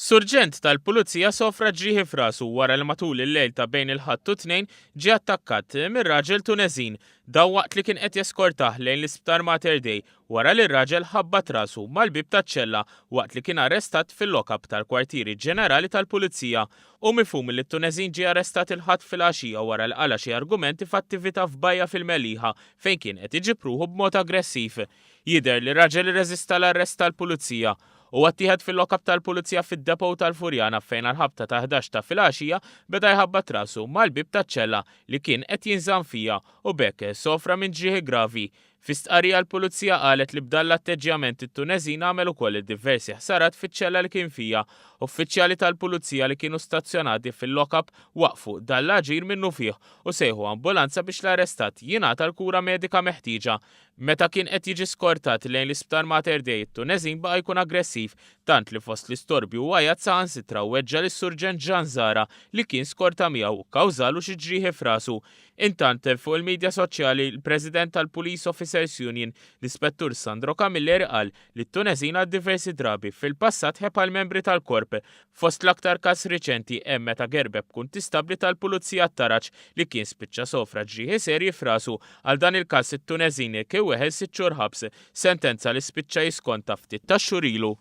Surġent tal-Pulizija sofra ġrieħi f'rasu wara li matul il-lejl ta' bejn il-ħadd u tnejn ġie attakkat minn raġel tuneżin daw waqt li kien qed jeskortah lejn l-Isptar Mater Dei wara li r-raġel ħabbat rasu mal-bib taċ-ċella waqt li kien arrestat fil-lock tal-Kwartieri Ġenerarali tal-Pulizija u mifhum li t-Tuneżin ġie arrestat il-ħadd fil-għaxija wara li qala xi argumenti f'attività f'bajja fil-Meliħa fejn kien qed iġib ruħu b'mod aggressiv. Jidher li raġel irreżista l-arrest tal-Pulizija u jittieħed fil-lock tal-Pulizija fid-depo tal-Furjana fejn għal-ħabta ta' 11 ta' filgħaxija beda jħabbat rasu mal-bib taċ-ċella li kien qed jinżamm fija u bekk sofra minn ġrieħi gravi. Fi-stqarrija l-Pulizija qalet li b'dan l-atteġġjament it-Tuneżin għamel ukoll diversi ħsarat fiċ-ċella li kien fija. Uffiċjali tal-Pulizija li kienu stazzjonati fil-lock waqfu dan l-aġir minnu fih u sejħu ambulanza biex l-arrestat jingħata l-kura medika meħtieġa. Meta kien qed jiġi skortat lejn l-Isptar Mater Dei, it-Tuneżin baqa' jkun aggressiv tant li fost l-istorbju u għajat saħansitra weġġa lis-Surġent Jean Zahra li kien skorta miegħu kkawżalu xi ġrieħi f'rasu. Intant fuq il-medja soċjali l-President tal-Police Officers Union l-Ispettur qal li t-Tuneżin għad diversi drabi fil-passat ħeb għal-membri tal-korp fost l-aktar każ riċenti hemm meta gerbeb kuntistabli tal-Pulizija ttaraġ li kien spiċċa sofra ġrieħi serji f'rasu għal dan il-każ it-Tuneżin kien weħel 6 xhur ħabs, sentenza li spiċċa jiskonta ftit ta' xhur ilu.